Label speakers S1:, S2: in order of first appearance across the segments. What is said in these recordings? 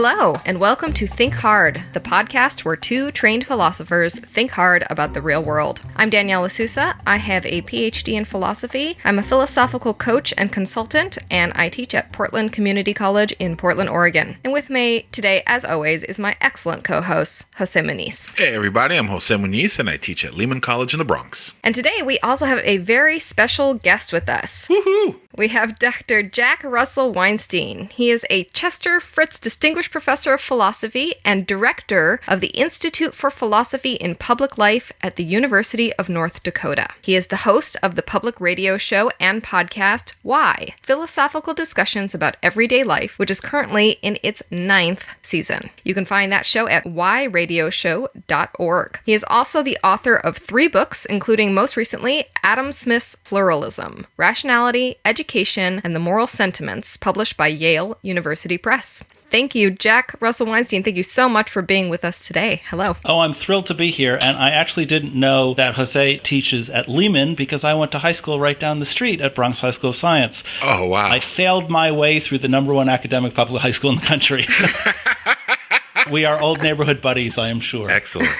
S1: Hello, and welcome to Think Hard, the podcast where two trained philosophers think hard about the real world. I'm Danielle LaSusa. I have a PhD in philosophy. I'm a philosophical coach and consultant, and I teach at Portland Community College in Portland, Oregon. And with me today, as always, is my excellent co-host, José Muñiz.
S2: Hey everybody, I'm José Muñiz, and I teach at Lehman College in the Bronx.
S1: And today we also have a very special guest with us.
S2: Woohoo!
S1: We have Dr. Jack Russell Weinstein. He is a Chester Fritz Distinguished Professor of Philosophy and Director of the Institute for Philosophy in Public Life at the University of North Dakota. He is the host of the public radio show and podcast, Why? Philosophical Discussions about Everyday Life, which is currently in its 9th season. You can find that show at whyradioshow.org. He is also the author of 3 books, including most recently Adam Smith's Pluralism, Rationality, Education, and the Moral Sentiments, published by Yale University Press. Thank you, Jack Russell Weinstein. Thank you so much for being with us today. Hello.
S3: Oh, I'm thrilled to be here. And I actually didn't know that José teaches at Lehman because I went to high school right down the street at Bronx High School of Science.
S2: Oh, wow.
S3: I failed my way through the #1 academic public high school in the country. We are old neighborhood buddies, I am sure.
S2: Excellent.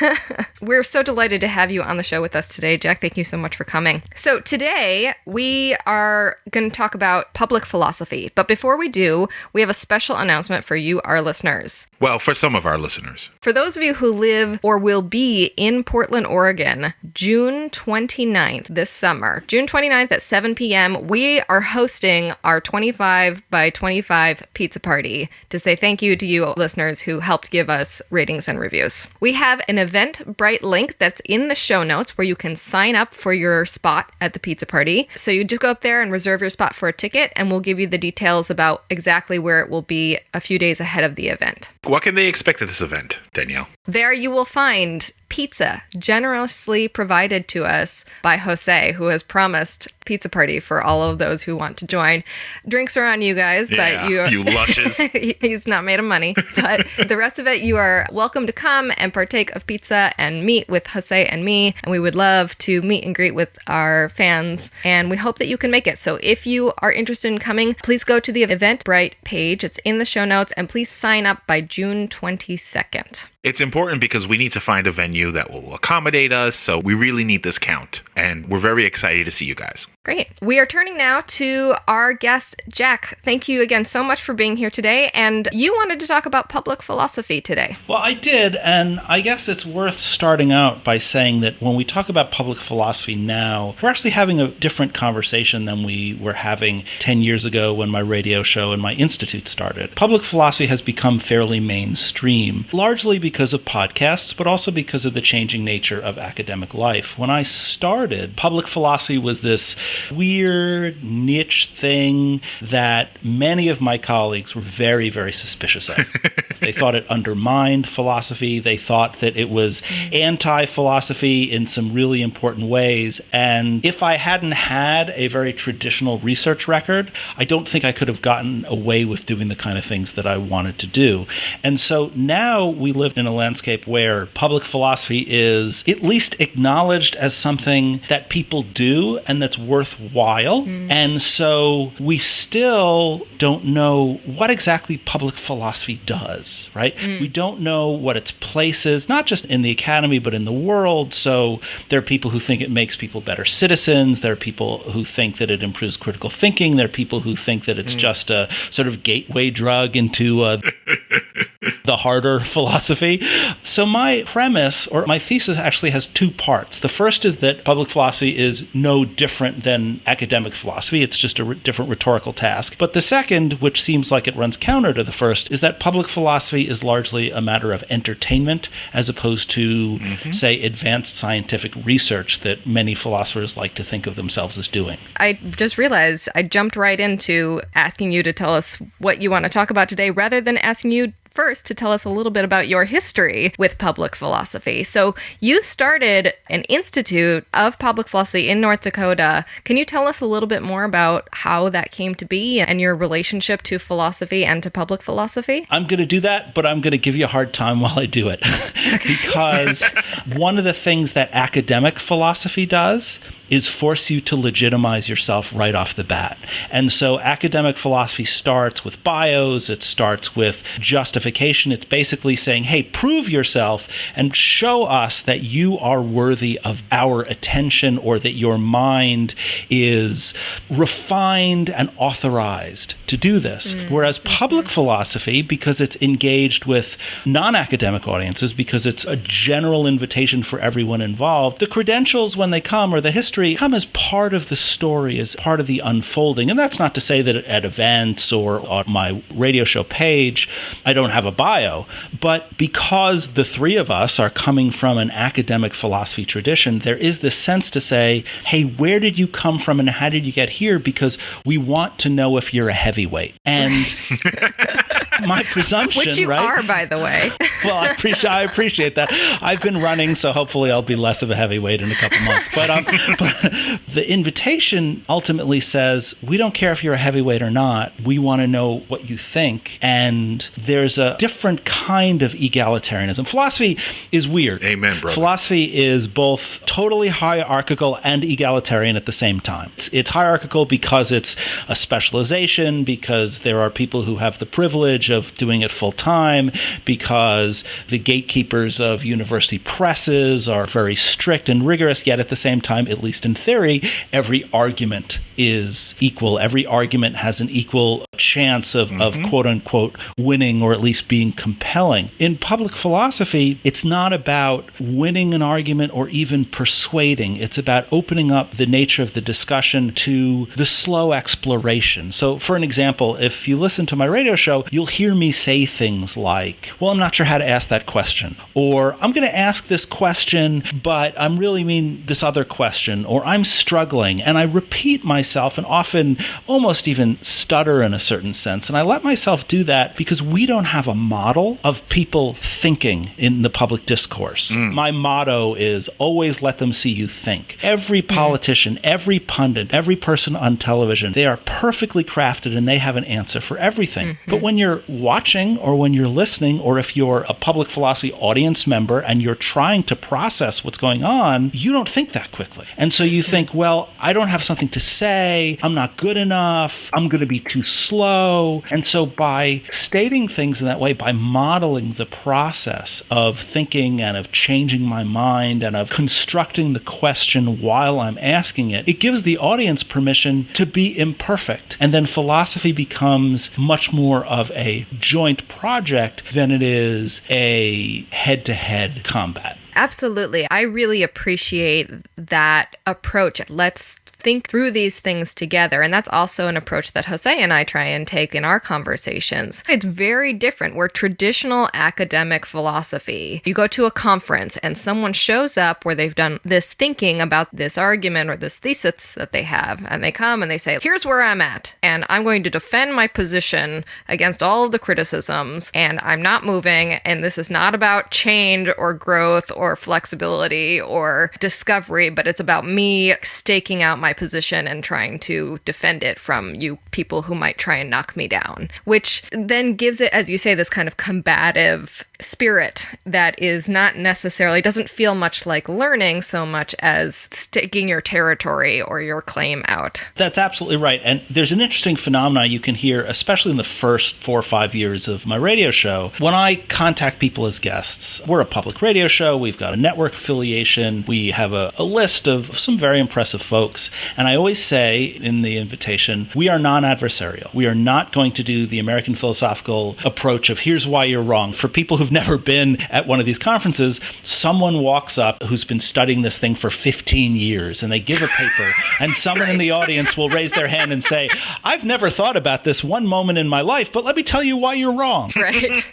S1: We're so delighted to have you on the show with us today, Jack. Thank you so much for coming. So today we are going to talk about public philosophy. But before we do, we have a special announcement for you, our listeners.
S2: Well, for some of our listeners.
S1: For those of you who live or will be in Portland, Oregon, June 29th this summer, June 29th at 7 p.m., we are hosting our 25 by 25 pizza party to say thank you to you listeners who helped give us ratings and reviews. We have an Eventbrite link that's in the show notes where you can sign up for your spot at the pizza party. So you just go up there and reserve your spot for a ticket, and we'll give you the details about exactly where it will be a few days ahead of the event.
S2: What can they expect at this event, Danielle?
S1: There you will find pizza generously provided to us by José, who has promised pizza party for all of those who want to join. Drinks are on you guys, but
S2: you lushes.
S1: He's not made of money. But the rest of it, you are welcome to come and partake of pizza and meet with José and me. And we would love to meet and greet with our fans. And we hope that you can make it. So if you are interested in coming, please go to the Eventbrite page. It's in the show notes. And please sign up by June 22nd.
S2: It's important because we need to find a venue that will accommodate us, so we really need this count, and we're very excited to see you guys.
S1: Great. We are turning now to our guest, Jack. Thank you again so much for being here today, and you wanted to talk about public philosophy today.
S3: Well, I did, and I guess it's worth starting out by saying that when we talk about public philosophy now, we're actually having a different conversation than we were having 10 years ago when my radio show and my institute started. Public philosophy has become fairly mainstream, largely because of podcasts, but also because of the changing nature of academic life. When I started, public philosophy was this weird niche thing that many of my colleagues were very, very suspicious of. They thought it undermined philosophy. They thought that it was anti-philosophy in some really important ways. And if I hadn't had a very traditional research record, I don't think I could have gotten away with doing the kind of things that I wanted to do. And so now we live in a landscape where public philosophy is at least acknowledged as something that people do and that's worthwhile. And so we still don't know what exactly public philosophy does, right? We don't know what its place is, not just in the academy, but in the world. So there are people who think it makes people better citizens. There are people who think that it improves critical thinking. There are people who think that it's just a sort of gateway drug into the harder philosophy. So my premise, or my thesis, actually has 2 parts. The first is that public philosophy is no different than academic philosophy. It's just a different rhetorical task. But the second, which seems like it runs counter to the first, is that public philosophy is largely a matter of entertainment as opposed to, say, advanced scientific research that many philosophers like to think of themselves as doing.
S1: I just realized I jumped right into asking you to tell us what you want to talk about today rather than asking you first to tell us a little bit about your history with public philosophy. So you started an Institute of Public Philosophy in North Dakota. Can you tell us a little bit more about how that came to be and your relationship to philosophy and to public philosophy?
S3: I'm going to do that, but I'm going to give you a hard time while I do it. Because one of the things that academic philosophy does is force you to legitimize yourself right off the bat. And so academic philosophy starts with bios, it starts with justification. It's basically saying, hey, prove yourself and show us that you are worthy of our attention, or that your mind is refined and authorized to do this. Whereas public philosophy, because it's engaged with non-academic audiences, because it's a general invitation for everyone involved, the credentials when they come, or the history, come as part of the story, as part of the unfolding. And that's not to say that at events or on my radio show page, I don't have a bio, but because the three of us are coming from an academic philosophy tradition, there is this sense to say, hey, where did you come from and how did you get here? Because we want to know if you're a heavyweight. And my presumption,
S1: which you
S3: right?
S1: are, by the way.
S3: Well, I appreciate that. I've been running, so hopefully I'll be less of a heavyweight in a couple months. But the invitation ultimately says, we don't care if you're a heavyweight or not. We want to know what you think. And there's a different kind of egalitarianism. Philosophy is weird.
S2: Amen, brother.
S3: Philosophy is both totally hierarchical and egalitarian at the same time. It's hierarchical because it's a specialization, because there are people who have the privilege of doing it full time, because the gatekeepers of university presses are very strict and rigorous, yet at the same time, at least in theory, every argument is equal. Every argument has an equal chance of quote unquote winning, or at least being compelling. In public philosophy, it's not about winning an argument or even persuading. It's about opening up the nature of the discussion to the slow exploration. So for an example, if you listen to my radio show, you'll hear me say things like, well, I'm not sure how to ask that question, or I'm going to ask this question, but I'm really mean this other question, or I'm struggling. And I repeat myself and often almost even stutter in a certain sense. And I let myself do that because we don't have a model of people thinking in the public discourse. My motto is always let them see you think. Every politician, every pundit, every person on television, they are perfectly crafted and they have an answer for everything. But when you're watching, or when you're listening, or if you're a public philosophy audience member and you're trying to process what's going on, you don't think that quickly. And so you think, well, I don't have something to say, I'm not good enough, I'm going to be too slow. And so by stating things in that way, by modeling the process of thinking and of changing my mind and of constructing the question while I'm asking it, it gives the audience permission to be imperfect. And then philosophy becomes much more of a joint project than it is a head-to-head combat.
S1: Absolutely. I really appreciate that approach. Let's think through these things together. And that's also an approach that José and I try and take in our conversations. It's very different. We're traditional academic philosophy. You go to a conference and someone shows up where they've done this thinking about this argument or this thesis that they have, and they come and they say, here's where I'm at, and I'm going to defend my position against all of the criticisms, and I'm not moving, and this is not about change or growth or flexibility or discovery, but it's about me staking out my position and trying to defend it from you people who might try and knock me down, which then gives it, as you say, this kind of combative spirit that is not necessarily, doesn't feel much like learning so much as staking your territory or your claim out.
S3: That's absolutely right. And there's an interesting phenomenon you can hear, especially in the first 4 or 5 years of my radio show. When I contact people as guests, we're a public radio show, we've got a network affiliation, we have a list of some very impressive folks. And I always say in the invitation, we are non-adversarial. We are not going to do the American philosophical approach of here's why you're wrong. For people who've never been at one of these conferences, someone walks up who's been studying this thing for 15 years and they give a paper and someone in the audience will raise their hand and say, I've never thought about this one moment in my life, but let me tell you why you're wrong.
S1: Right.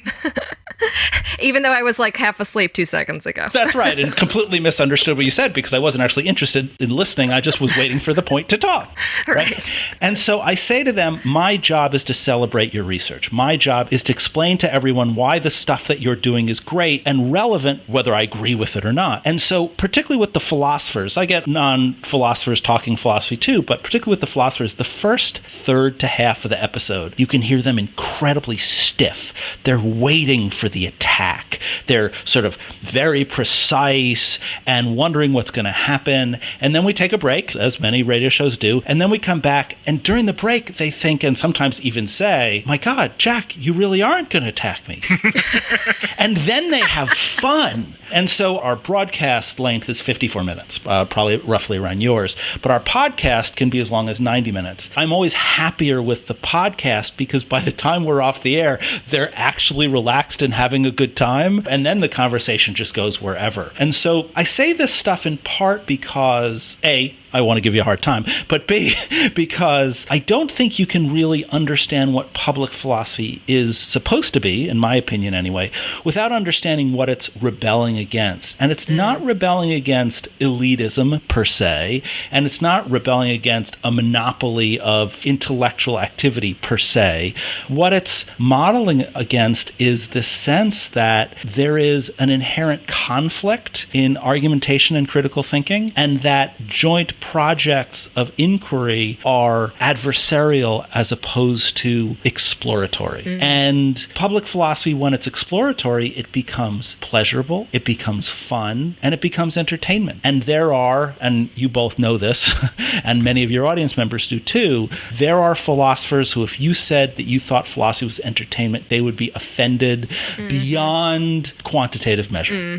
S1: Even though I was like half asleep 2 seconds ago.
S3: That's right, and completely misunderstood what you said because I wasn't actually interested in listening. I just was waiting for the point to talk.
S1: Right.
S3: And so I say to them, my job is to celebrate your research. My job is to explain to everyone why the stuff that you're doing is great and relevant, whether I agree with it or not. And so particularly with the philosophers, I get non-philosophers talking philosophy too, but particularly with the philosophers, the first third to half of the episode, you can hear them incredibly stiff. They're waiting for the attack. attack. They're sort of very precise and wondering what's going to happen. And then we take a break, as many radio shows do, and then we come back, and during the break, they think and sometimes even say, my God, Jack, you really aren't going to attack me. And then they have fun. And so our broadcast length is 54 minutes, probably roughly around yours. But our podcast can be as long as 90 minutes. I'm always happier with the podcast because by the time we're off the air, they're actually relaxed and having a good time. And then the conversation just goes wherever. And so I say this stuff in part because, A, I want to give you a hard time, but B, because I don't think you can really understand what public philosophy is supposed to be, in my opinion anyway, without understanding what it's rebelling against. And it's not rebelling against elitism per se, and it's not rebelling against a monopoly of intellectual activity per se. What it's modeling against is the sense that there is an inherent conflict in argumentation and critical thinking, and that joint projects of inquiry are adversarial as opposed to exploratory. And public philosophy, when it's exploratory, it becomes pleasurable, it becomes fun, and it becomes entertainment. And there are, and you both know this, and many of your audience members do too, there are philosophers who, if you said that you thought philosophy was entertainment, they would be offended beyond quantitative measure.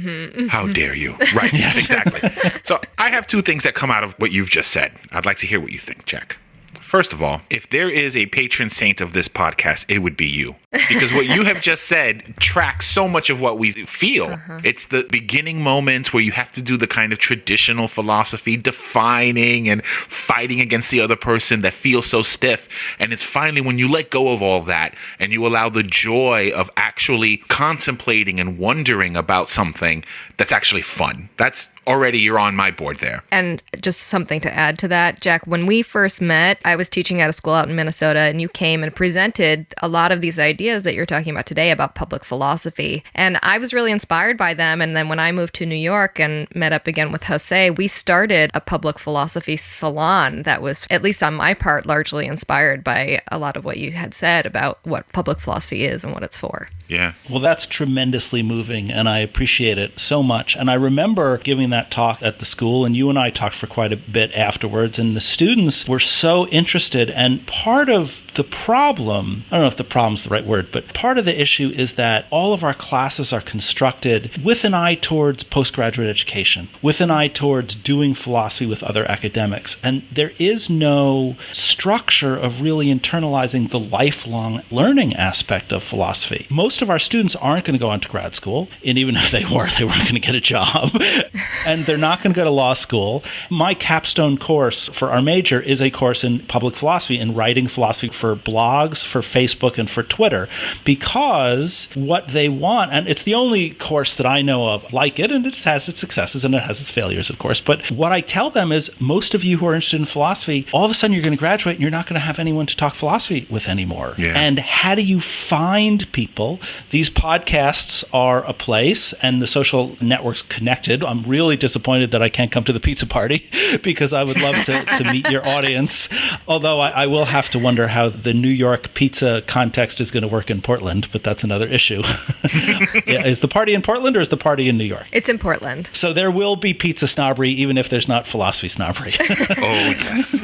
S2: How dare you? Right, exactly. So I have two things that come out of what you've just said. I'd like to hear what you think, Jack. First of all, if there is a patron saint of this podcast, it would be you. Because what you have just said tracks so much of what we feel. It's the beginning moments where you have to do the kind of traditional philosophy, defining and fighting against the other person that feels so stiff. And it's finally when you let go of all that and you allow the joy of actually contemplating and wondering about something that's actually fun. That's already, you're on my board there.
S1: And just something to add to that, Jack, when we first met, I was teaching at a school out in Minnesota, and you came and presented a lot of these ideas that you're talking about today about public philosophy. And I was really inspired by them. And then when I moved to New York and met up again with José, we started a public philosophy salon that was, at least on my part, largely inspired by a lot of what you had said about what public philosophy is and what it's for.
S2: Yeah.
S3: Well, that's tremendously moving, and I appreciate it so much. And I remember giving that talk at the school, and you and I talked for quite a bit afterwards, and the students were so interested. And part of the problem, I don't know if the problem's the right word, but part of the issue is that all of our classes are constructed with an eye towards postgraduate education, with an eye towards doing philosophy with other academics. And there is no structure of really internalizing the lifelong learning aspect of philosophy. Most of our students aren't going to go on to grad school, and even if they weren't going to get a job, and they're not going to go to law school. My capstone course for our major is a course in public philosophy and writing philosophy for blogs, for Facebook, and for Twitter, because what they want, and it's the only course that I know of like it, and it has its successes and it has its failures, of course, but what I tell them is most of you who are interested in philosophy, all of a sudden you're going to graduate and you're not going to have anyone to talk philosophy with anymore.
S2: Yeah.
S3: And how do you find people? These podcasts are a place, and the social networks connected. I'm really disappointed that I can't come to the pizza party because I would love to meet your audience. Although I will have to wonder how the New York pizza context is going to work in Portland, but that's another issue. Yeah, is the party in Portland or is the party in New York?
S1: It's in Portland.
S3: So there will be pizza snobbery, even if there's not philosophy snobbery.
S2: Oh, yes.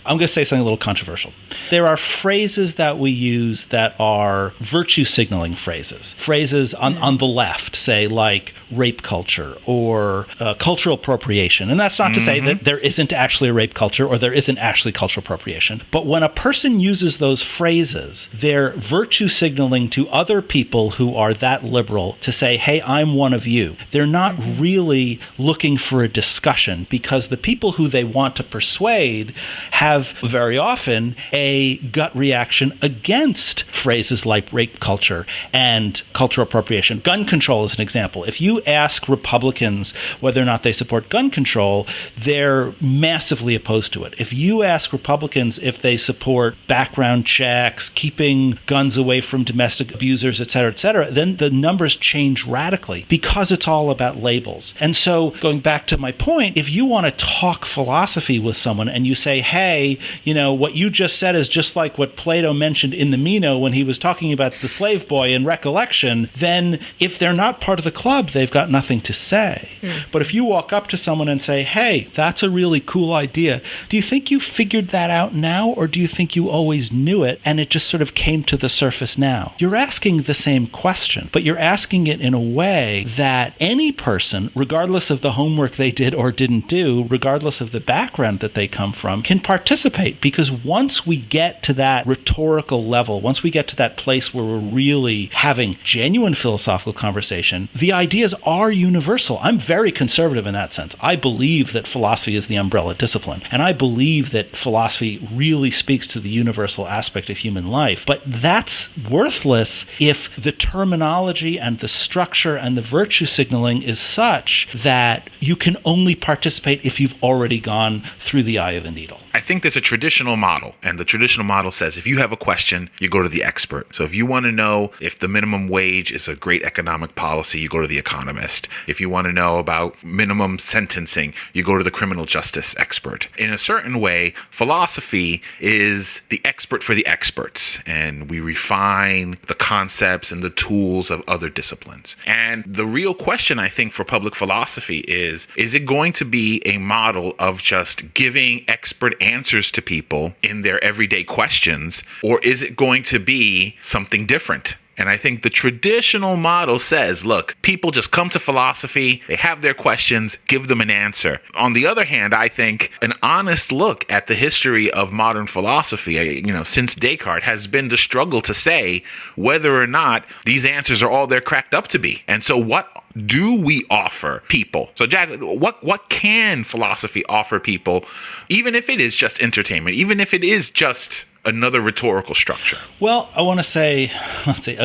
S3: I'm going to say something a little controversial. There are phrases that we use that are virtue signaling phrases. Phrases on the left, say like rape culture or cultural appropriation. And that's not to say that there isn't actually a rape culture or there isn't actually cultural appropriation. But when a person uses those phrases, they're virtue signaling to other people who are that liberal to say, hey, I'm one of you. They're not really looking for a discussion because the people who they want to persuade have very often a gut reaction against phrases like rape culture and cultural appropriation. Gun control is an example. If you ask Republicans whether or not they support gun control, they're massively opposed to it. If you ask Republicans if they support background checks, keeping guns away from domestic abusers, et cetera, then the numbers change radically because it's all about labels. And so going back to my point, if you want to talk philosophy with someone and you say, hey, what you just said is just like what Plato mentioned in the Meno when he was talking about the slave boy in Recollection, then if they're not part of the club, they've got nothing to say. But if you walk up to someone and say, hey, that's a really cool idea, do you think you figured that out now, or do you think you always knew it and it just sort of came to the surface now? You're asking the same question, but you're asking it in a way that any person, regardless of the homework they did or didn't do, regardless of the background that they come from, can participate. Because once we get to that rhetorical level, once we get to that place where we're really having genuine philosophical conversation, the ideas are universal. I'm very conservative in that sense. I believe that philosophy is the umbrella discipline, and I believe that philosophy really speaks to the universal aspect of human life. But that's worthless if the terminology and the structure and the virtue signaling is such that you can only participate if you've already gone through the eye of the needle.
S2: I think there's a traditional model, and the traditional model says if you have a question, you go to the expert. So if you want to know if the minimum wage is a great economic policy, you go to the economist. If you want to know about minimum sentencing, you go to the criminal justice expert. In a certain way, philosophy is the expert for the experts, and we refine the concepts and the tools of other disciplines. And the real question, I think, for public philosophy is it going to be a model of just giving expert answers to people in their everyday questions, or is it going to be something different? And I think the traditional model says, look, people just come to philosophy, they have their questions, give them an answer. On the other hand, I think an honest look at the history of modern philosophy, since Descartes, has been the struggle to say whether or not these answers are all they're cracked up to be. And so what do we offer people? So Jack, what can philosophy offer people, even if it is just entertainment, even if it is just another rhetorical structure?
S3: Well, I want to say,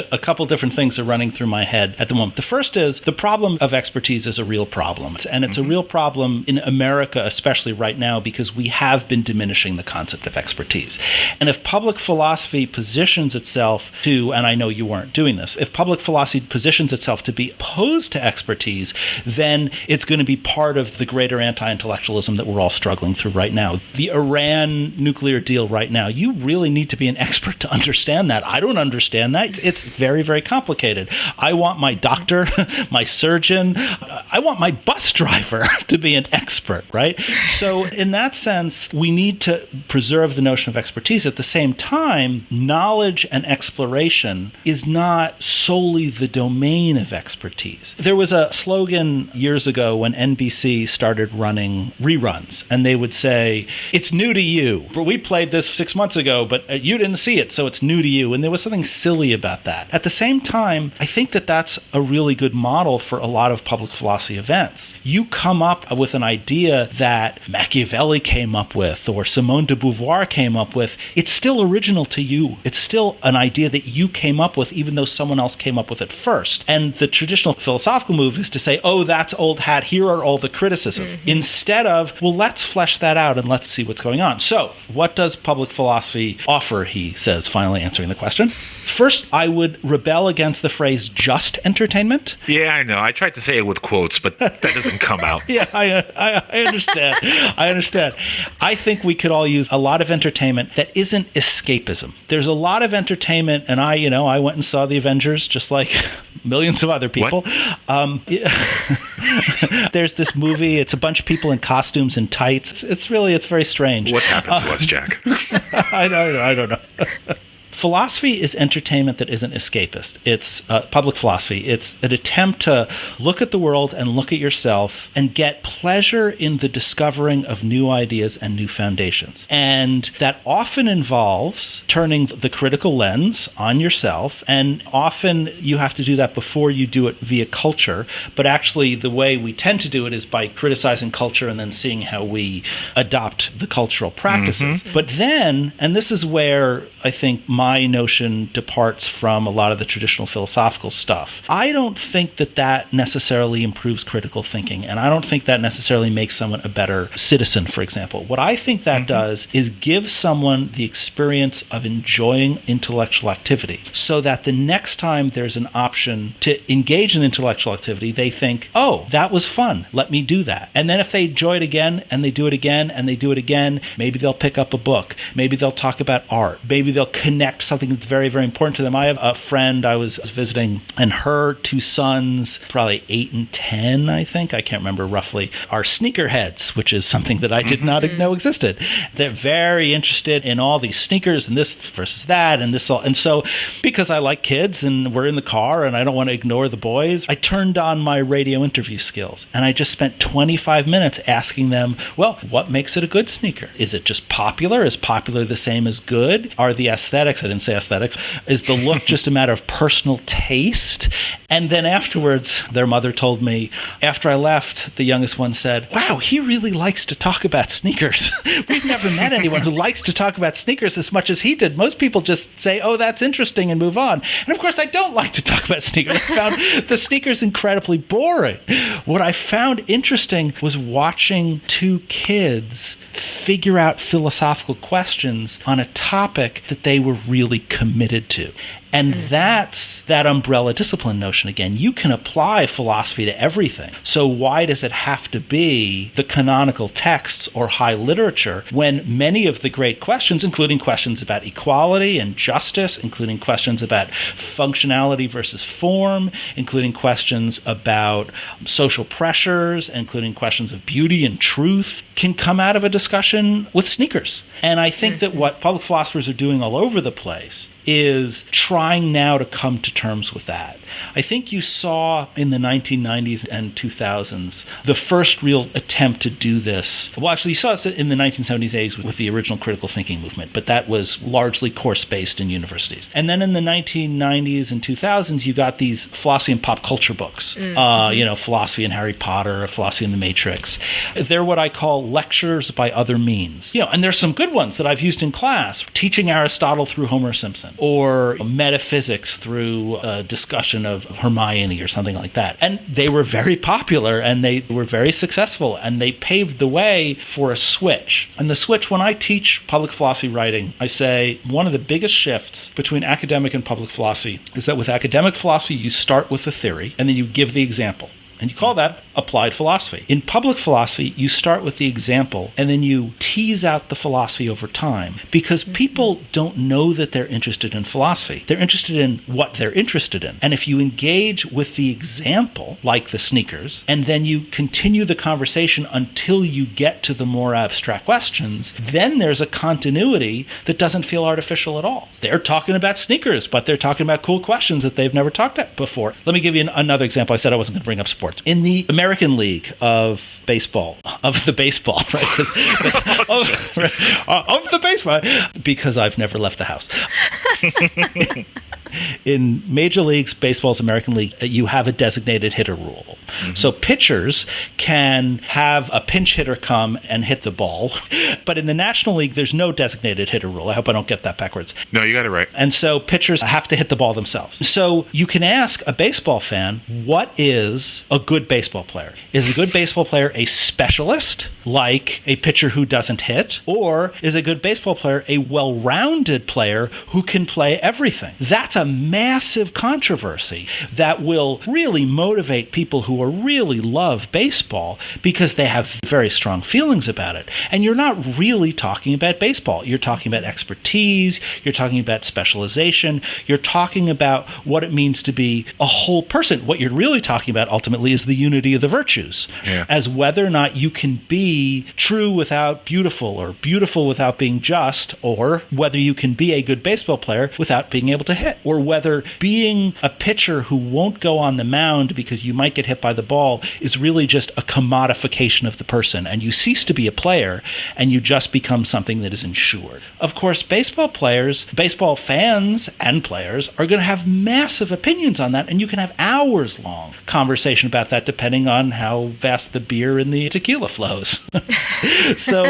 S3: a couple different things are running through my head at the moment. The first is the problem of expertise is a real problem. And it's a real problem in America, especially right now, because we have been diminishing the concept of expertise. And if public philosophy positions itself to, and I know you weren't doing this, if public philosophy positions itself to be opposed to expertise, then it's going to be part of the greater anti-intellectualism that we're all struggling through right now. The Iran nuclear deal right now, you really need to be an expert to understand that. I don't understand that. It's very, very complicated. I want my doctor, my surgeon, I want my bus driver to be an expert, right? So in that sense, we need to preserve the notion of expertise. At the same time, knowledge and exploration is not solely the domain of expertise. There was a slogan years ago when NBC started running reruns, and they would say, it's new to you. We played this 6 months ago, but you didn't see it, so it's new to you. And there was something silly about that. At the same time, I think that that's a really good model for a lot of public philosophy events. You come up with an idea that Machiavelli came up with or Simone de Beauvoir came up with. It's still original to you. It's still an idea that you came up with, even though someone else came up with it first. And the traditional philosophical move is to say, oh, that's old hat. Here are all the criticisms. Instead of, well, let's flesh that out and let's see what's going on. So what does public philosophy offer, he says, finally answering the question. First, I would rebel against the phrase just entertainment.
S2: Yeah, I know. I tried to say it with quotes, but that doesn't come out.
S3: Yeah, I understand. I understand. I think we could all use a lot of entertainment that isn't escapism. There's a lot of entertainment, and I went and saw the Avengers just like millions of other people. There's this movie. It's a bunch of people in costumes and tights. It's very strange.
S2: What's happened to us, Jack?
S3: I don't know. Philosophy is entertainment that isn't escapist. It's public philosophy. It's an attempt to look at the world and look at yourself and get pleasure in the discovering of new ideas and new foundations. And that often involves turning the critical lens on yourself, and often you have to do that before you do it via culture. But actually, the way we tend to do it is by criticizing culture and then seeing how we adopt the cultural practices. But then, and this is where I think my notion departs from a lot of the traditional philosophical stuff. I don't think that necessarily improves critical thinking, and I don't think that necessarily makes someone a better citizen, for example. What I think that does is give someone the experience of enjoying intellectual activity, so that the next time there's an option to engage in intellectual activity, they think, oh, that was fun, let me do that. And then if they enjoy it again, and they do it again, and they do it again, maybe they'll pick up a book, maybe they'll talk about art, maybe they'll connect something that's very, very important to them. I have a friend I was visiting, and her two sons, probably 8 and 10, I think, I can't remember roughly, are sneakerheads, which is something that I did not know existed. They're very interested in all these sneakers and this versus that and this all. And so because I like kids and we're in the car and I don't want to ignore the boys, I turned on my radio interview skills and I just spent 25 minutes asking them, well, what makes it a good sneaker? Is it just popular? Is popular the same as good? Are the aesthetics, I didn't say aesthetics, is the look just a matter of personal taste? And then afterwards, their mother told me, after I left, the youngest one said, wow, he really likes to talk about sneakers. We've never met anyone who likes to talk about sneakers as much as he did. Most people just say, oh, that's interesting and move on. And of course, I don't like to talk about sneakers. I found the sneakers incredibly boring. What I found interesting was watching two kids figure out philosophical questions on a topic that they were really committed to. And that's that umbrella discipline notion again. You can apply philosophy to everything. So why does it have to be the canonical texts or high literature when many of the great questions, including questions about equality and justice, including questions about functionality versus form, including questions about social pressures, including questions of beauty and truth, can come out of a discussion with sneakers? And I think that what public philosophers are doing all over the place is trying now to come to terms with that. I think you saw in the 1990s and 2000s the first real attempt to do this. Well, actually, you saw it in the 1970s, 80s with the original critical thinking movement, but that was largely course-based in universities. And then in the 1990s and 2000s, you got these philosophy and pop culture books, philosophy and Harry Potter, philosophy and the Matrix. They're what I call lectures by other means. And there's some good ones that I've used in class, teaching Aristotle through Homer Simpson, or metaphysics through a discussion of Hermione or something like that. And they were very popular and they were very successful and they paved the way for a switch. And the switch, when I teach public philosophy writing, I say one of the biggest shifts between academic and public philosophy is that with academic philosophy, you start with a theory and then you give the example. And you call that applied philosophy. In public philosophy, you start with the example and then you tease out the philosophy over time because people don't know that they're interested in philosophy. They're interested in what they're interested in. And if you engage with the example, like the sneakers, and then you continue the conversation until you get to the more abstract questions, then there's a continuity that doesn't feel artificial at all. They're talking about sneakers, but they're talking about cool questions that they've never talked about before. Let me give you another example. I said I wasn't going to bring up sports. In the American League of baseball, right? Of the baseball, because I've never left the house. In Major Leagues Baseball's American League, you have a designated hitter rule. So pitchers can have a pinch hitter come and hit the ball. But in the National League, there's no designated hitter rule. I hope I don't get that backwards.
S2: No, you got it right.
S3: And so pitchers have to hit the ball themselves. So you can ask a baseball fan, what is a good baseball player? Is a good baseball player a specialist, like a pitcher who doesn't hit? Or is a good baseball player a well-rounded player who can play everything? That's a massive controversy that will really motivate people who really love baseball because they have very strong feelings about it. And you're not really talking about baseball. You're talking about expertise. You're talking about specialization. You're talking about what it means to be a whole person. What you're really talking about ultimately is the unity of the virtues, as whether or not you can be true without beautiful or beautiful without being just, or whether you can be a good baseball player without being able to hit, or or whether being a pitcher who won't go on the mound because you might get hit by the ball is really just a commodification of the person, and you cease to be a player and you just become something that is insured. Of course, baseball fans and players are going to have massive opinions on that, and you can have hours-long conversation about that depending on how fast the beer and the tequila flows. So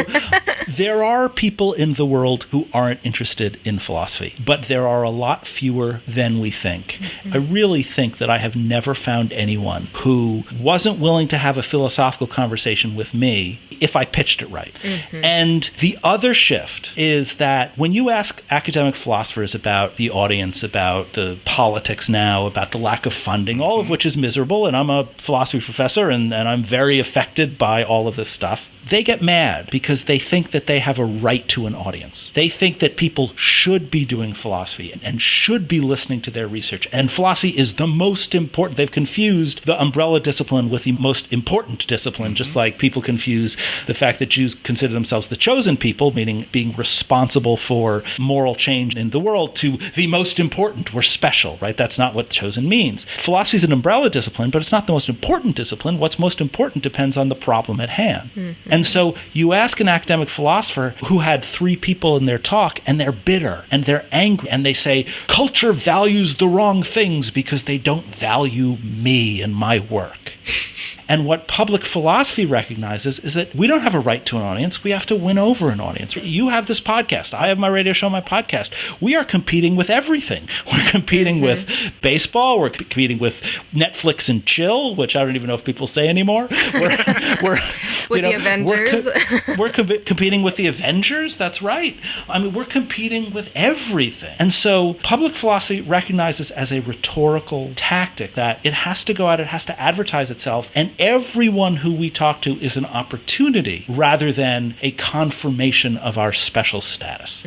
S3: there are people in the world who aren't interested in philosophy, but there are a lot fewer than we think. I really think that I have never found anyone who wasn't willing to have a philosophical conversation with me if I pitched it right. And the other shift is that when you ask academic philosophers about the audience, about the politics now, about the lack of funding, all of which is miserable, and I'm a philosophy professor and I'm very affected by all of this stuff, they get mad because they think that they have a right to an audience. They think that people should be doing philosophy and should be listening to their research. And philosophy is the most important. They've confused the umbrella discipline with the most important discipline, just like people confuse the fact that Jews consider themselves the chosen people, meaning being responsible for moral change in the world, to the most important. We're special, right? That's not what chosen means. Philosophy is an umbrella discipline, but it's not the most important discipline. What's most important depends on the problem at hand. And so you ask an academic philosopher who had 3 people in their talk, and they're bitter and they're angry, and they say, culture values the wrong things because they don't value me and my work. And what public philosophy recognizes is that we don't have a right to an audience. We have to win over an audience. You have this podcast. I have my radio show, my podcast. We are competing with everything. We're competing with baseball. We're competing with Netflix and chill, which I don't even know if people say anymore. We're
S1: with the Avengers.
S3: We're competing with the Avengers. That's right. I mean, we're competing with everything. And so public philosophy recognizes as a rhetorical tactic that it has to go out, it has to advertise itself, and everyone who we talk to is an opportunity rather than a confirmation of our special status.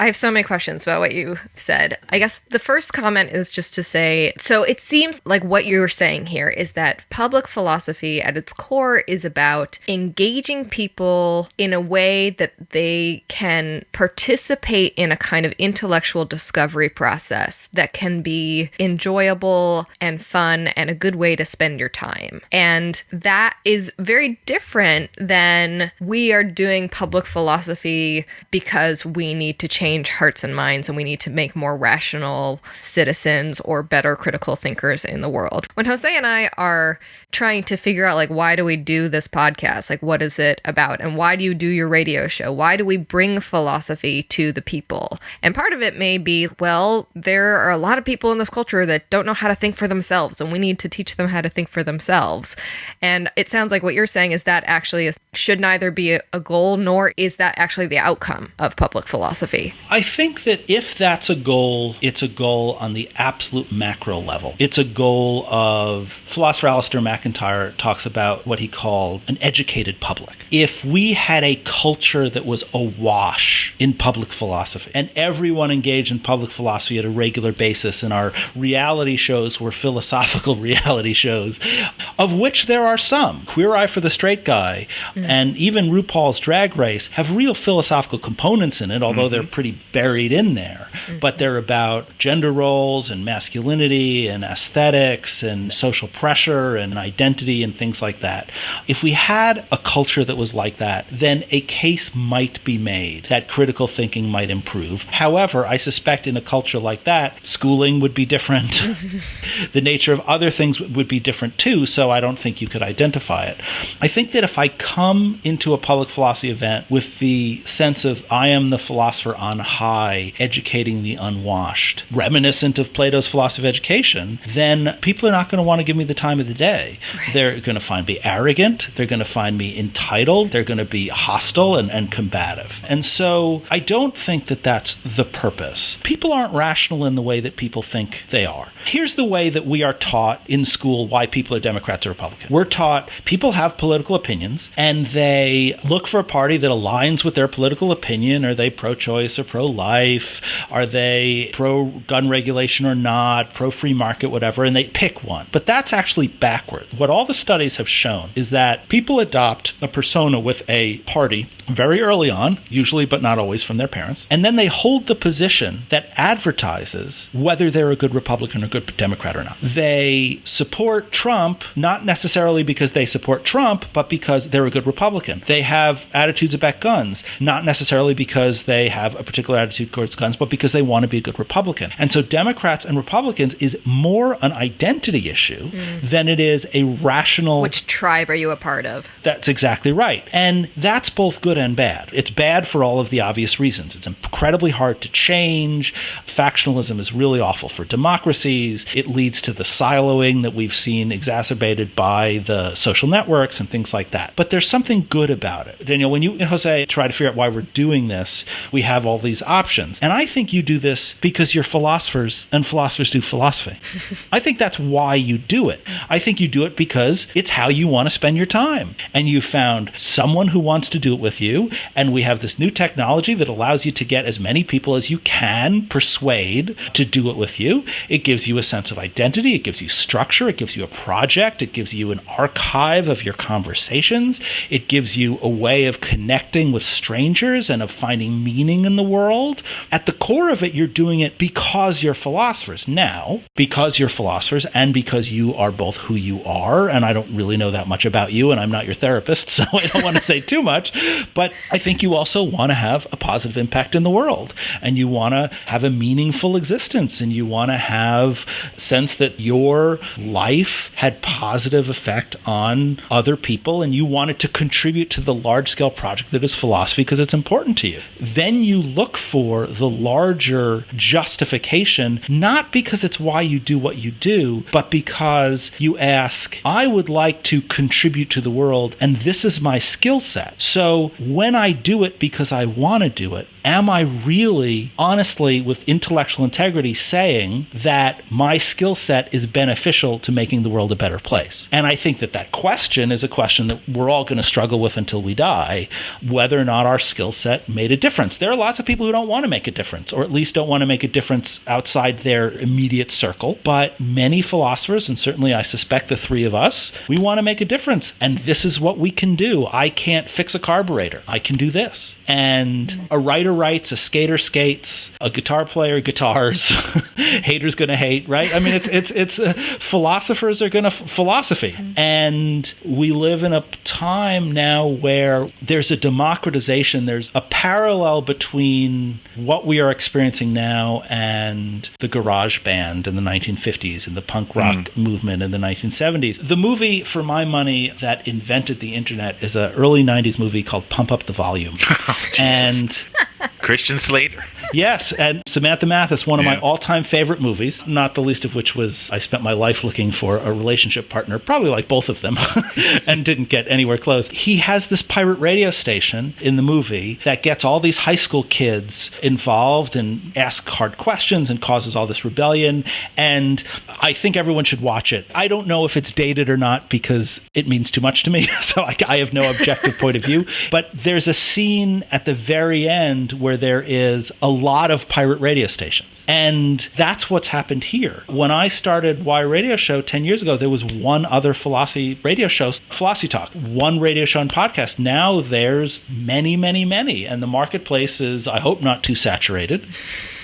S1: I have so many questions about what you said. I guess the first comment is just to say, so it seems like what you're saying here is that public philosophy at its core is about engaging people in a way that they can participate in a kind of intellectual discovery process that can be enjoyable and fun and a good way to spend your time. And that is very different than we are doing public philosophy because we need to change hearts and minds and we need to make more rational citizens or better critical thinkers in the world. When Jose and I are trying to figure out, like, why do we do this podcast? Like, what is it about? And why do you do your radio show? Why do we bring philosophy to the people? And part of it may be, well, there are a lot of people in this culture that don't know how to think for themselves, and we need to teach them how to think for themselves. And it sounds like what you're saying is that actually should neither be a goal, nor is that actually the outcome of public philosophy.
S3: I think that if that's a goal, it's a goal on the absolute macro level. It's a goal of, philosopher Alistair McIntyre talks about what he called an educated public. If we had a culture that was awash in public philosophy, and everyone engaged in public philosophy at a regular basis, and our reality shows were philosophical reality shows, of which there are some. Queer Eye for the Straight Guy, and even RuPaul's Drag Race have real philosophical components in it, although they're pretty buried in there. But they're about gender roles and masculinity and aesthetics and social pressure and identity and things like that. If we had a culture that was like that, then a case might be made that critical thinking might improve. However, I suspect in a culture like that, schooling would be different. The nature of other things would be different too, so I don't think you could identify it. I think that if I come into a public philosophy event with the sense of I am the philosopher on high, educating the unwashed, reminiscent of Plato's philosophy of education, then people are not going to want to give me the time of the day. Right. They're going to find me arrogant. They're going to find me entitled. They're going to be hostile and combative. And so I don't think that that's the purpose. People aren't rational in the way that people think they are. Here's the way that we are taught in school why people are Democrats or Republicans. Republican. We're taught people have political opinions and they look for a party that aligns with their political opinion. Are they pro-choice or pro-life? Are they pro-gun regulation or not? Pro-free market, whatever, and they pick one. But that's actually backwards. What all the studies have shown is that people adopt a persona with a party very early on, usually but not always from their parents, and then they hold the position that advertises whether they're a good Republican or good Democrat or not. They support Trump, not necessarily because they support Trump, but because they're a good Republican. They have attitudes about guns, not necessarily because they have a particular attitude towards guns, but because they want to be a good Republican. And so Democrats and Republicans is more an identity issue than it is a rational...
S1: Which tribe are you a part of?
S3: That's exactly right. And that's both good and bad. It's bad for all of the obvious reasons. It's incredibly hard to change. Factionalism is really awful for democracies. It leads to the siloing that we've seen exacerbated by the social networks and things like that. But there's something good about it. Danielle, when you and Jose try to figure out why we're doing this, we have all these options. And I think you do this because you're philosophers and philosophers do philosophy. I think that's why you do it. I think you do it because it's how you want to spend your time. And you found someone who wants to do it with you. And we have this new technology that allows you to get as many people as you can persuade to do it with you. It gives you a sense of identity. It gives you structure. It gives you a project. It gives you an archive of your conversations. It gives you a way of connecting with strangers and of finding meaning in the world. At the core of it, you're doing it because you're philosophers. Now, because you're philosophers and because you are both who you are, and I don't really know that much about you, and I'm not your therapist, so I don't want to say too much, but I think you also want to have a positive impact in the world, and you want to have a meaningful existence, and you want to have a sense that your life had positive effect on other people, and you wanted to contribute to the large-scale project that is philosophy because it's important to you. Then you look for the larger justification, not because it's why you do what you do, but because you ask, I would like to contribute to the world, and this is my skill set. So when I do it because I want to do it, am I really, honestly, with intellectual integrity, saying that my skill set is beneficial to making the world a better place? And I think that that question is a question that we're all going to struggle with until we die, whether or not our skill set made a difference. There are lots of people who don't want to make a difference, or at least don't want to make a difference outside their immediate circle. But many philosophers, and certainly I suspect the three of us, we want to make a difference. And this is what we can do. I can't fix a carburetor. I can do this. And a writer writes, a skater skates, a guitar player guitars, haters gonna hate, right? I mean, it's philosophers are gonna philosophy. And we live in a time now where there's a democratization, there's a parallel between what we are experiencing now and the garage band in the 1950s and the punk rock movement in the 1970s. The movie, for my money, that invented the internet is an early 90s movie called Pump Up the Volume. And
S2: Christian Slater.
S3: Yes, and Samantha Mathis, one of my all-time favorite movies, not the least of which was I spent my life looking for a relationship partner, probably like both of them, and didn't get anywhere close. He has this pirate radio station in the movie that gets all these high school kids involved and asks hard questions and causes all this rebellion, and I think everyone should watch it. I don't know if it's dated or not because it means too much to me, so I have no objective point of view, but there's a scene at the very end where there is a lot of pirate radio stations. And that's what's happened here. When I started Why Radio Show 10 years ago, there was one other philosophy radio show, Philosophy Talk, one radio show and podcast. Now there's many, many, many. And the marketplace is, I hope, not too saturated.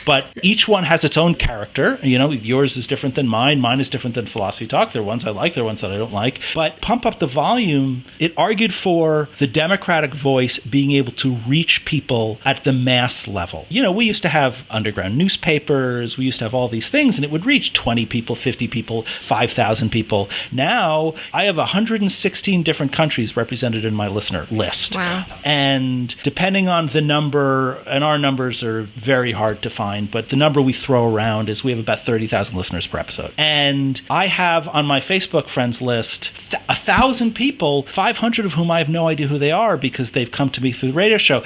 S3: But each one has its own character. You know, yours is different than mine. Mine is different than Philosophy Talk. There are ones I like. There are ones that I don't like. But Pump Up the Volume, it argued for the democratic voice being able to reach people at the mass level. You know, we used to have underground newspapers. We used to have all these things, and it would reach 20 people, 50 people, 5,000 people. Now, I have 116 different countries represented in my listener list.
S1: Wow.
S3: And depending on the number, and our numbers are very hard to find, but the number we throw around is we have about 30,000 listeners per episode. And I have on my Facebook friends list 1,000 people, 500 of whom I have no idea who they are because they've come to me through the radio show.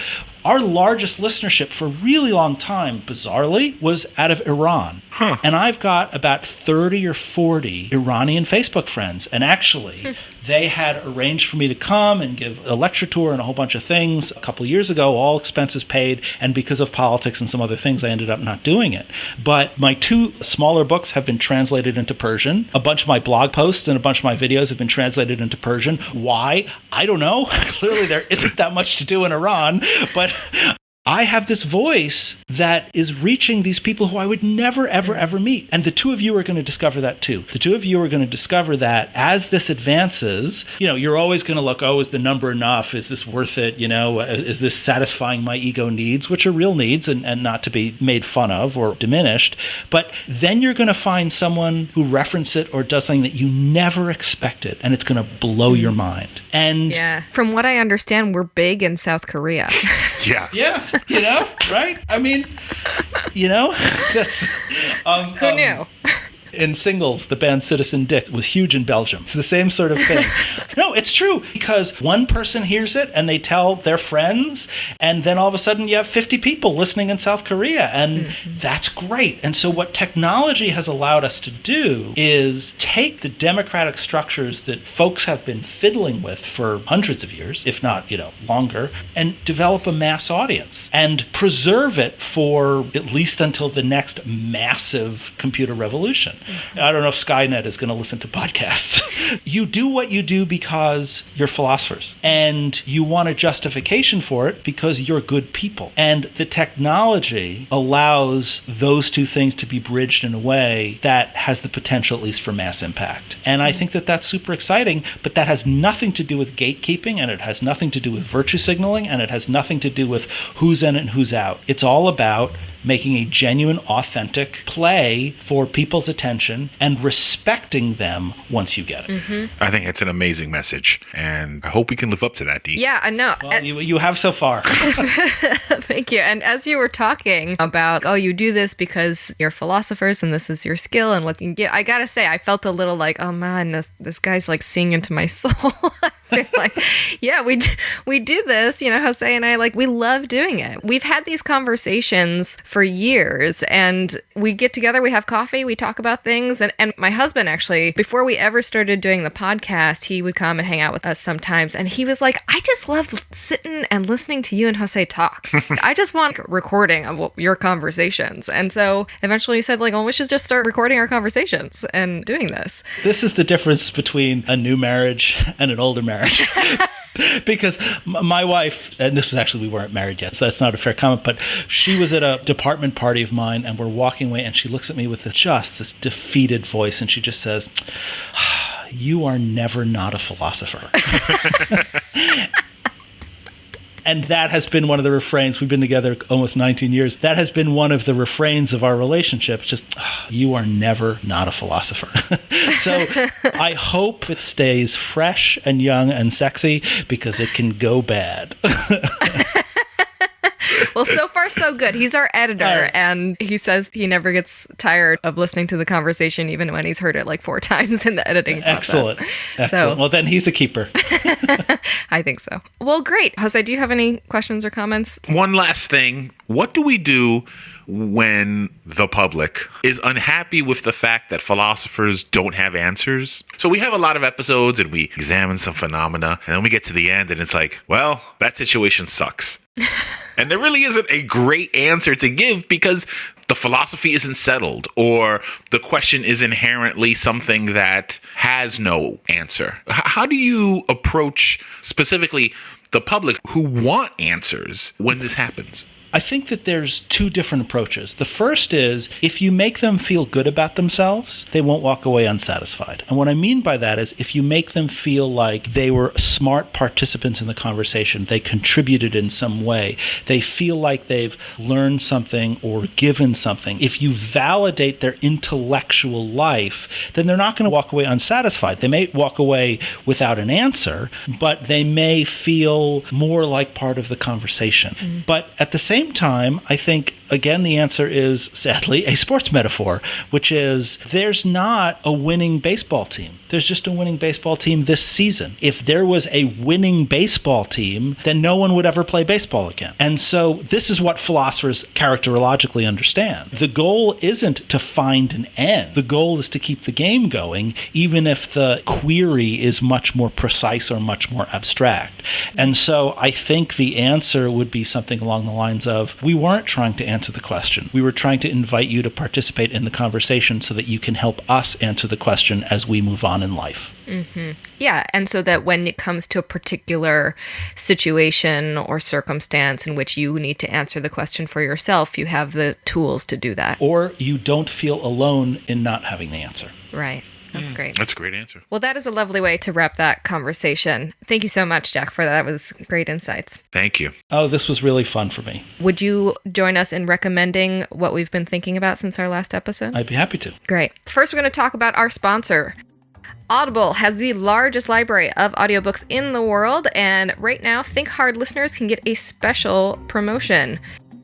S3: our largest listenership for a really long time, bizarrely, was out of Iran. And I've got about 30 or 40 Iranian Facebook friends. And actually, they had arranged for me to come and give a lecture tour and a whole bunch of things a couple of years ago, all expenses paid. And because of politics and some other things, I ended up not doing it. But my 2 smaller books have been translated into Persian. A bunch of my blog posts and a bunch of my videos have been translated into Persian. Why? I don't know. Clearly, there isn't that much to do in Iran. But I have this voice that is reaching these people who I would never, ever, ever meet. And the 2 of you are going to discover that too. The 2 of you are going to discover that as this advances, you're always going to look, is the number enough? Is this worth it? Is this satisfying my ego needs, which are real needs and not to be made fun of or diminished. But then you're going to find someone who references it or does something that you never expected, and it's going to blow your mind. And
S1: from what I understand, we're big in South Korea.
S2: Yeah.
S3: Right? I mean, that's...
S1: Who knew?
S3: In Singles, the band Citizen Dick was huge in Belgium. It's the same sort of thing. No, it's true, because one person hears it and they tell their friends, and then all of a sudden you have 50 people listening in South Korea, and that's great. And so what technology has allowed us to do is take the democratic structures that folks have been fiddling with for hundreds of years, if not, longer, and develop a mass audience and preserve it for at least until the next massive computer revolution. I don't know if Skynet is going to listen to podcasts. You do what you do because you're philosophers, and you want a justification for it because you're good people. And the technology allows those 2 things to be bridged in a way that has the potential, at least, for mass impact. And I think that that's super exciting, but that has nothing to do with gatekeeping, and it has nothing to do with virtue signaling, and it has nothing to do with who's in and who's out. It's all about making a genuine, authentic play for people's attention and respecting them once you get it.
S2: I think it's an amazing message, and I hope we can live up to that, Dee.
S1: Yeah, I know.
S3: Well, you have so far.
S1: Thank you. And as you were talking about, you do this because you're philosophers and this is your skill and what you can get, I gotta say, I felt a little like, oh man, this guy's like seeing into my soul. I feel like, we do this, Jose and I, we love doing it. We've had these conversations for years, and we get together, we have coffee, we talk about things. And my husband, actually, before we ever started doing the podcast, he would come and hang out with us sometimes. And he was like, I just love sitting and listening to you and Jose talk. I just want a recording of your conversations. And so eventually he said, we should just start recording our conversations and doing this.
S3: This is the difference between a new marriage and an older marriage. Because my wife, and this was actually, we weren't married yet, so that's not a fair comment, but she was at a department party of mine, and we're walking away, and she looks at me with just this defeated voice, and she just says, "You are never not a philosopher." And that has been one of the refrains. We've been together almost 19 years. That has been one of the refrains of our relationship. Just, you are never not a philosopher. So I hope it stays fresh and young and sexy, because it can go bad.
S1: Well, so far, so good. He's our editor, and he says he never gets tired of listening to the conversation, even when he's heard it 4 times in the editing process.
S3: Excellent. So, well, then he's a keeper.
S1: I think so. Well, great. Jose, do you have any questions or comments?
S2: One last thing. What do we do when the public is unhappy with the fact that philosophers don't have answers? So we have a lot of episodes and we examine some phenomena, and then we get to the end and it's like, well, that situation sucks. And there really isn't a great answer to give because the philosophy isn't settled, or the question is inherently something that has no answer. How do you approach specifically the public who want answers when this happens?
S3: I think that there's 2 different approaches. The first is, if you make them feel good about themselves, they won't walk away unsatisfied. And what I mean by that is, if you make them feel like they were smart participants in the conversation, they contributed in some way, they feel like they've learned something or given something, if you validate their intellectual life, then they're not going to walk away unsatisfied. They may walk away without an answer, but they may feel more like part of the conversation. But at the same time, I think again, the answer is, sadly, a sports metaphor, which is there's not a winning baseball team. There's just a winning baseball team this season. If there was a winning baseball team, then no one would ever play baseball again. And so this is what philosophers characterologically understand. The goal isn't to find an end. The goal is to keep the game going, even if the query is much more precise or much more abstract. And so I think the answer would be something along the lines of, we weren't trying to answer the question. We were trying to invite you to participate in the conversation so that you can help us answer the question as we move on in life.
S1: Mm-hmm. Yeah, and so that when it comes to a particular situation or circumstance in which you need to answer the question for yourself, you have the tools to do that.
S3: Or you don't feel alone in not having the answer.
S1: Right. That's great.
S2: That's a great answer.
S1: Well, that is a lovely way to wrap that conversation. Thank you so much, Jack, for that. That was great insights.
S2: Thank you.
S3: Oh, this was really fun for me.
S1: Would you join us in recommending what we've been thinking about since our last episode?
S3: I'd be happy to.
S1: Great. First, we're going to talk about our sponsor. Audible has the largest library of audiobooks in the world, and right now, Think Hard listeners can get a special promotion.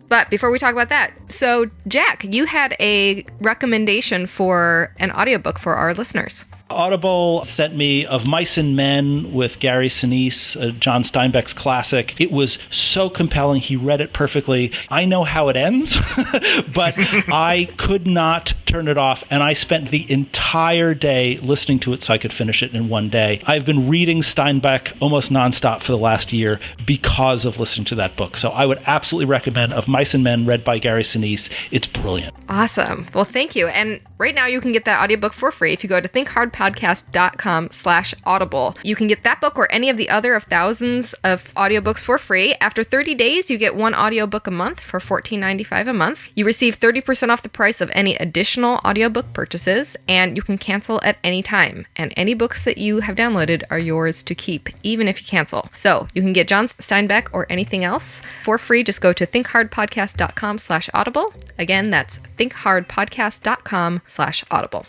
S1: But before we talk about that, so Jack, you had a recommendation for an audiobook for our listeners.
S3: Audible sent me Of Mice and Men with Gary Sinise, John Steinbeck's classic. It was so compelling. He read it perfectly. I know how it ends, but I could not turn it off, and I spent the entire day listening to it so I could finish it in one day. I've been reading Steinbeck almost nonstop for the last year because of listening to that book. So I would absolutely recommend Of Mice and Men, read by Gary Sinise. It's brilliant.
S1: Awesome. Well, thank you. And right now you can get that audiobook for free if you go to thinkhardpodcast.com/audible. You can get that book or any of the other of thousands of audiobooks for free. After 30 days, you get one audiobook a month for $14.95 a month. You receive 30% off the price of any additional audiobook purchases, and you can cancel at any time. And any books that you have downloaded are yours to keep, even if you cancel. So you can get John Steinbeck or anything else for free. Just go to thinkhardpodcast.com/audible. Again, that's thinkhardpodcast.com/audible.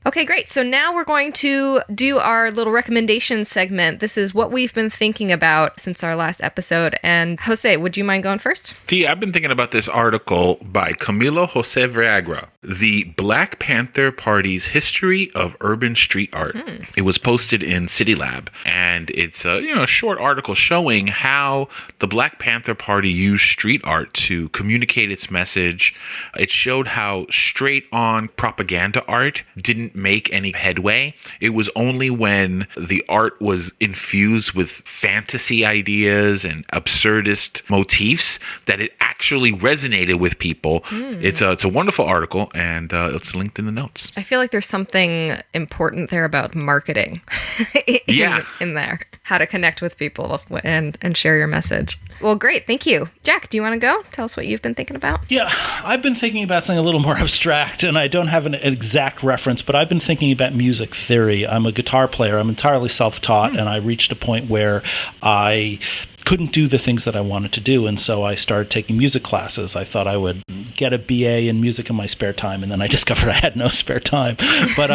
S1: Okay, great. So now we're going to do our little recommendation segment. This is what we've been thinking about since our last episode. And Jose, would you mind going first?
S2: T, I've been thinking about this article by Camilo José Viagra, The Black Panther Party's History of Urban Street Art. It was posted in City Lab, and it's a short article showing how the Black Panther Party used street art to communicate its message. It showed how straight-on propaganda art didn't make any headway. It was only when the art was infused with fantasy ideas and absurdist motifs that it actually resonated with people. It's a wonderful article, and it's linked in the notes.
S1: I feel like there's something important there about marketing in there. How to connect with people and share your message. Well, great. Thank you. Jack, do you want to go? Tell us what you've been thinking about.
S3: Yeah, I've been thinking about something a little more abstract, and I don't have an exact reference, but I've been thinking about music theory. I'm a guitar player. I'm entirely self-taught, and I reached a point where I couldn't do the things that I wanted to do, and so I started taking music classes. I thought I would get a BA in music in my spare time, and then I discovered I had no spare time. But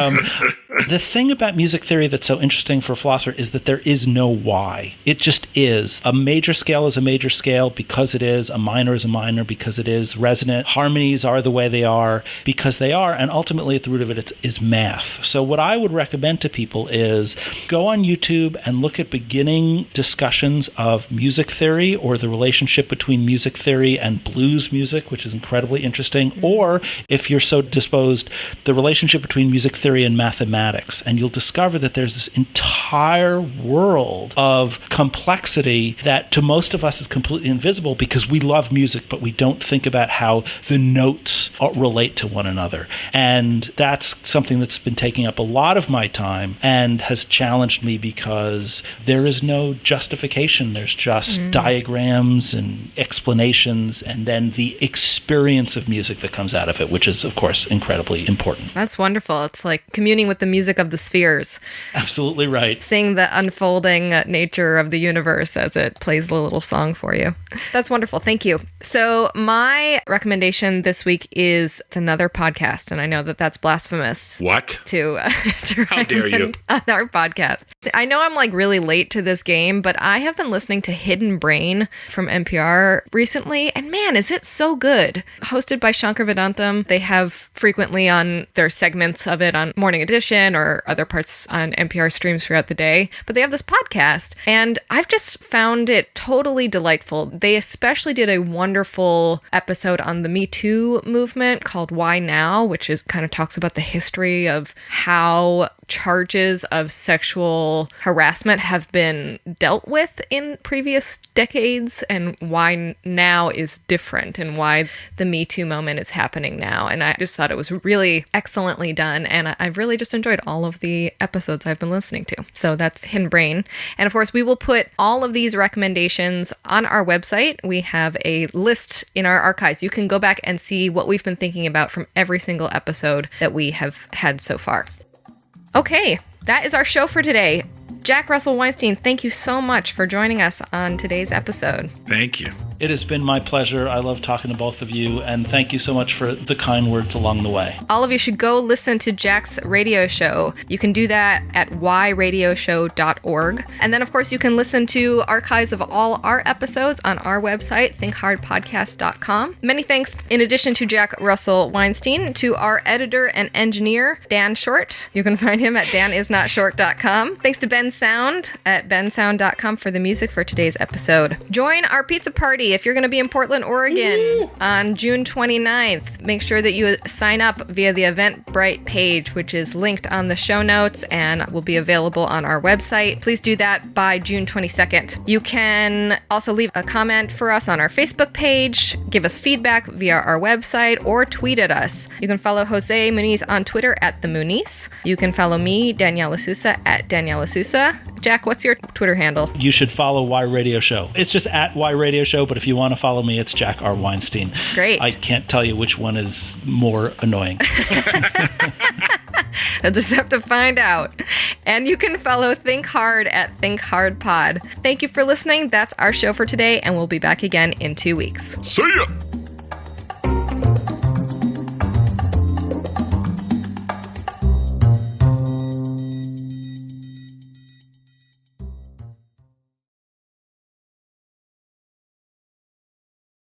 S3: the thing about music theory that's so interesting for a philosopher is that there is no why. It just is. A major scale is a major scale because it is. A minor is a minor because it is. Resonant harmonies are the way they are because they are, and ultimately at the root of it is math. So what I would recommend to people is go on YouTube and look at beginning discussions of music theory or the relationship between music theory and blues music, which is incredibly interesting. Or, if you're so disposed, the relationship between music theory and mathematics. And you'll discover that there's this entire world of complexity that to most of us is completely invisible because we love music, but we don't think about how the notes relate to one another. And that's something that's been taking up a lot of my time and has challenged me because there is no justification. There's just diagrams and explanations, and then the experience of music that comes out of it, which is, of course, incredibly important.
S1: That's wonderful. It's like communing with the music of the spheres.
S3: Absolutely right.
S1: Seeing the unfolding nature of the universe as it plays the little song for you. That's wonderful. Thank you. So my recommendation this week is another podcast, and I know that that's blasphemous.
S2: What?
S1: To
S2: How dare you?
S1: On our podcast. I know I'm like really late to this game, but I have been listening to Hidden Brain from NPR recently, and man, is it so good. Hosted by Shankar Vedantam. They have frequently on their segments of it on Morning Edition or other parts on NPR streams throughout the day, but they have this podcast, and I've just found it totally delightful. They especially did a wonderful episode on the Me Too movement called Why Now, which is kind of talks about the history of how charges of sexual harassment have been dealt with in previous decades and why now is different and why the Me Too moment is happening now. And I just thought it was really excellently done. And I've really just enjoyed all of the episodes I've been listening to. So that's Hidden Brain. And of course, we will put all of these recommendations on our website. We have a list in our archives. You can go back and see what we've been thinking about from every single episode that we have had so far. Okay, that is our show for today. Jack Russell Weinstein, thank you so much for joining us on today's episode.
S2: Thank you.
S3: It has been my pleasure. I love talking to both of you, and thank you so much for the kind words along the way.
S1: All of you should go listen to Jack's radio show. You can do that at whyradioshow.org. And then, of course, you can listen to archives of all our episodes on our website, thinkhardpodcast.com. Many thanks, in addition to Jack Russell Weinstein, to our editor and engineer, Dan Short. You can find him at danisnotshort.com. Thanks to Ben Sound at bensound.com for the music for today's episode. Join our pizza party if you're going to be in Portland, Oregon on June 29th. Make sure that you sign up via the Eventbrite page, which is linked on the show notes and will be available on our website. Please do that by June 22nd. You can also leave a comment for us on our Facebook page, give us feedback via our website, or tweet at us. You can follow José Muñiz on Twitter at the Muñiz. You can follow me, Danielle LaSusa, at Danielle LaSusa. Jack, what's your Twitter handle?
S3: You should follow Y Radio Show. It's just at Y Radio Show, but if you want to follow me, it's Jack R. Weinstein.
S1: Great.
S3: I can't tell you which one is more annoying.
S1: I'll just have to find out. And you can follow Think Hard at Think Hard Pod. Thank you for listening. That's our show for today, and we'll be back again in 2 weeks.
S2: See ya!